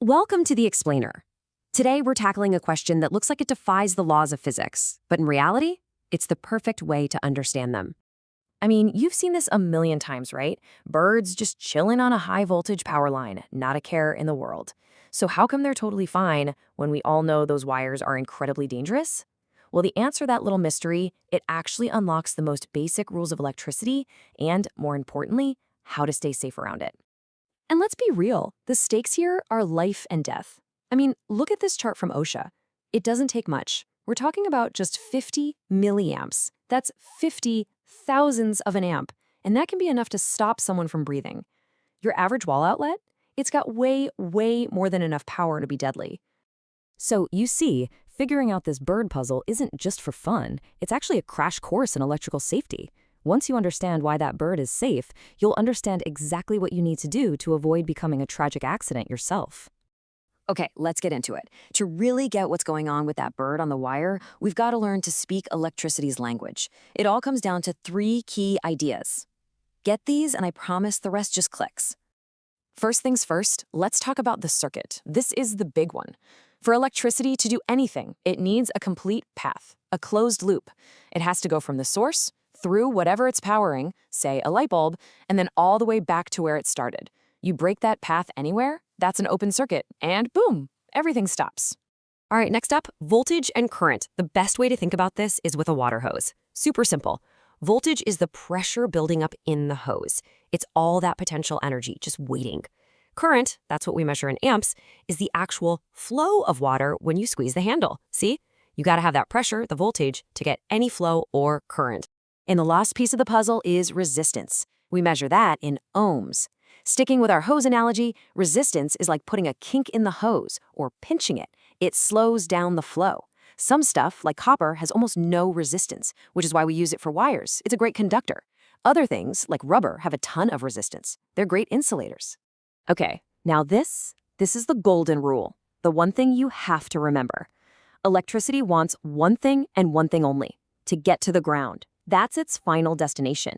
Welcome to The Explainer. Today, we're tackling a question that looks like it defies the laws of physics, but in reality, it's the perfect way to understand them. I mean, you've seen this a million times, right? Birds just chilling on a high voltage power line, not a care in the world. So how come they're totally fine when we all know those wires are incredibly dangerous? Well, the answer to that little mystery, it actually unlocks the most basic rules of electricity and, more importantly, how to stay safe around it. And let's be real, the stakes here are life and death. I mean, look at this chart from OSHA. It doesn't take much. We're talking about just 50 milliamps. That's 50 thousandths of an amp, and that can be enough to stop someone from breathing. Your average wall outlet? It's got way, way more than enough power to be deadly. So you see, figuring out this bird puzzle isn't just for fun. It's actually a crash course in electrical safety. Once you understand why that bird is safe, you'll understand exactly what you need to do to avoid becoming a tragic accident yourself. Okay, let's get into it. To really get what's going on with that bird on the wire, we've got to learn to speak electricity's language. It all comes down to three key ideas. Get these, and I promise the rest just clicks. First things first, let's talk about the circuit. This is the big one. For electricity to do anything, it needs a complete path, a closed loop. It has to go from the source, through whatever it's powering, say a light bulb, and then all the way back to where it started. You break that path anywhere, that's an open circuit, and boom, everything stops. All right, next up, voltage and current. The best way to think about this is with a water hose. Super simple. Voltage is the pressure building up in the hose. It's all that potential energy just waiting. Current, that's what we measure in amps, is the actual flow of water when you squeeze the handle. See? You gotta have that pressure, the voltage, to get any flow or current. And the last piece of the puzzle is resistance. We measure that in ohms. Sticking with our hose analogy, resistance is like putting a kink in the hose or pinching it. It slows down the flow. Some stuff, like copper, has almost no resistance, which is why we use it for wires. It's a great conductor. Other things, like rubber, have a ton of resistance. They're great insulators. Okay, now this is the golden rule, the one thing you have to remember. Electricity wants one thing and one thing only, to get to the ground. That's its final destination.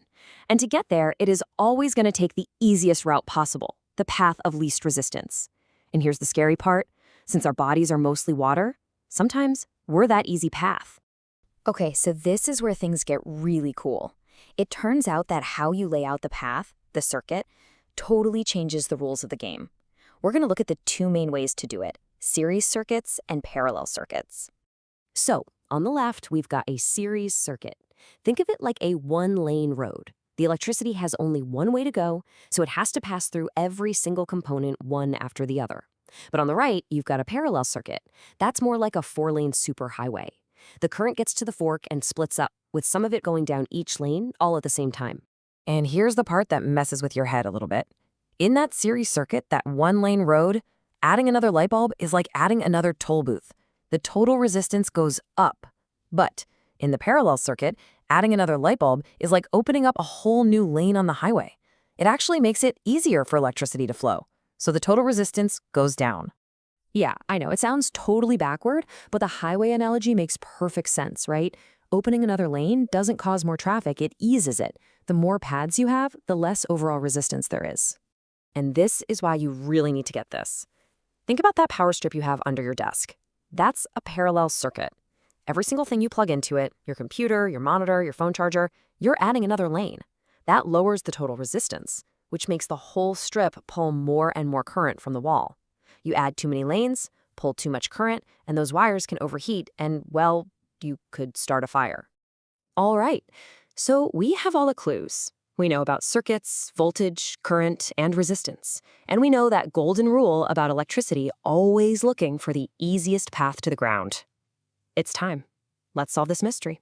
And to get there, it is always going to take the easiest route possible, the path of least resistance. And here's the scary part. Since our bodies are mostly water, sometimes we're that easy path. Okay, so this is where things get really cool. It turns out that how you lay out the path, the circuit, totally changes the rules of the game. We're going to look at the two main ways to do it, series circuits and parallel circuits. So, on the left, we've got a series circuit. Think of it like a one-lane road. The electricity has only one way to go, so it has to pass through every single component one after the other. But on the right, you've got a parallel circuit. That's more like a four-lane superhighway. The current gets to the fork and splits up, with some of it going down each lane all at the same time. And here's the part that messes with your head a little bit. In that series circuit, that one-lane road, adding another light bulb is like adding another toll booth. The total resistance goes up. But in the parallel circuit, adding another light bulb is like opening up a whole new lane on the highway. It actually makes it easier for electricity to flow, so the total resistance goes down. Yeah, I know, it sounds totally backward, but the highway analogy makes perfect sense, right? Opening another lane doesn't cause more traffic, it eases it. The more paths you have, the less overall resistance there is. And this is why you really need to get this. Think about that power strip you have under your desk. That's a parallel circuit. Every single thing you plug into it, your computer, your monitor, your phone charger, you're adding another lane. That lowers the total resistance, which makes the whole strip pull more and more current from the wall. You add too many lanes, pull too much current, and those wires can overheat and, well, you could start a fire. All right, so we have all the clues. We know about circuits, voltage, current, and resistance. And we know that golden rule about electricity always looking for the easiest path to the ground. It's time. Let's solve this mystery.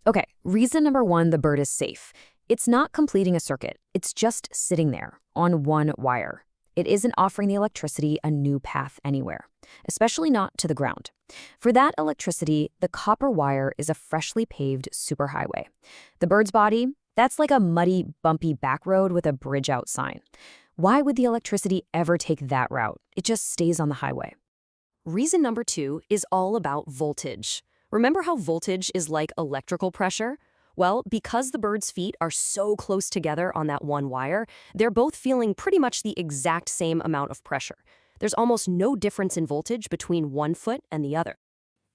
Okay, reason number one, the bird is safe. It's not completing a circuit. It's just sitting there on one wire. It isn't offering the electricity a new path anywhere, especially not to the ground. For that electricity, the copper wire is a freshly paved superhighway. The bird's body, that's like a muddy, bumpy back road with a bridge out sign. Why would the electricity ever take that route? It just stays on the highway. Reason number two is all about voltage. Remember how voltage is like electrical pressure? Well, because the bird's feet are so close together on that one wire, they're both feeling pretty much the exact same amount of pressure. There's almost no difference in voltage between one foot and the other.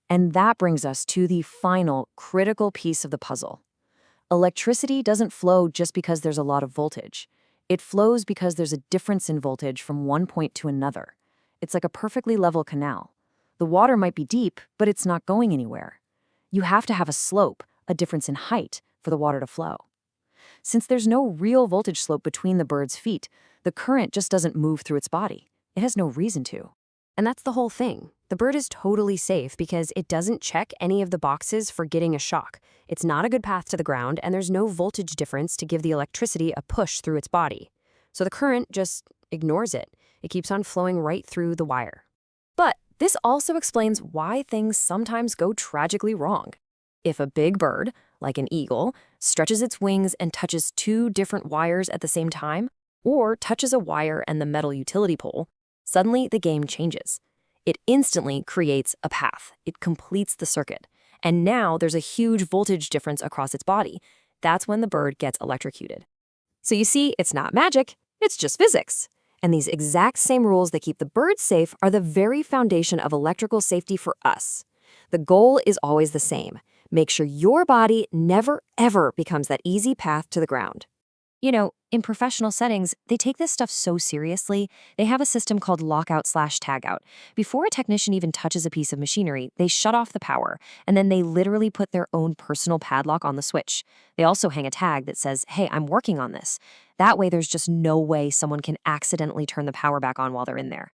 And that brings us to the final critical piece of the puzzle. Electricity doesn't flow just because there's a lot of voltage. It flows because there's a difference in voltage from one point to another. It's like a perfectly level canal. The water might be deep, but it's not going anywhere. You have to have a slope, a difference in height, for the water to flow. Since there's no real voltage slope between the bird's feet, the current just doesn't move through its body. It has no reason to. And that's the whole thing. The bird is totally safe because it doesn't check any of the boxes for getting a shock. It's not a good path to the ground, and there's no voltage difference to give the electricity a push through its body. So the current just ignores it. It keeps on flowing right through the wire. But this also explains why things sometimes go tragically wrong. If a big bird, like an eagle, stretches its wings and touches two different wires at the same time, or touches a wire and the metal utility pole, suddenly the game changes. It instantly creates a path. It completes the circuit. And now there's a huge voltage difference across its body. That's when the bird gets electrocuted. So you see, it's not magic, it's just physics. And these exact same rules that keep the birds safe are the very foundation of electrical safety for us. The goal is always the same. Make sure your body never, ever becomes that easy path to the ground. You know, in professional settings, they take this stuff so seriously, they have a system called lockout/tagout. Before a technician even touches a piece of machinery, they shut off the power, and then they literally put their own personal padlock on the switch. They also hang a tag that says, "Hey, I'm working on this." That way, there's just no way someone can accidentally turn the power back on while they're in there.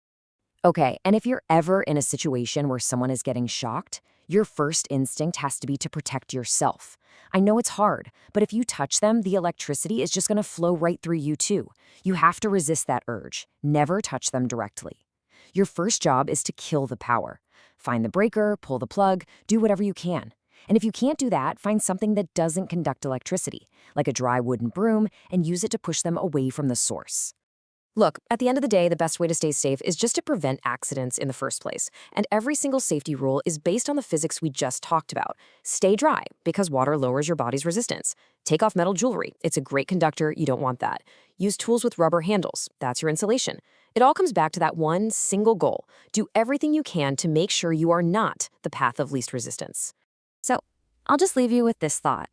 Okay, and if you're ever in a situation where someone is getting shocked, your first instinct has to be to protect yourself. I know it's hard, but if you touch them, the electricity is just going to flow right through you too. You have to resist that urge. Never touch them directly. Your first job is to kill the power. Find the breaker, pull the plug, do whatever you can. And if you can't do that, find something that doesn't conduct electricity, like a dry wooden broom, and use it to push them away from the source. Look, at the end of the day, the best way to stay safe is just to prevent accidents in the first place. And every single safety rule is based on the physics we just talked about. Stay dry, because water lowers your body's resistance. Take off metal jewelry. It's a great conductor. You don't want that. Use tools with rubber handles. That's your insulation. It all comes back to that one single goal. Do everything you can to make sure you are not the path of least resistance. So, I'll just leave you with this thought.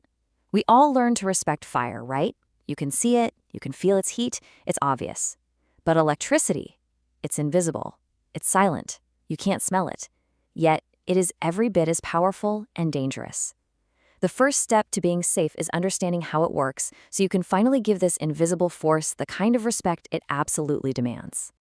We all learn to respect fire, right? You can see it, you can feel its heat, it's obvious. But electricity, it's invisible, it's silent, you can't smell it. Yet, it is every bit as powerful and dangerous. The first step to being safe is understanding how it works so you can finally give this invisible force the kind of respect it absolutely demands.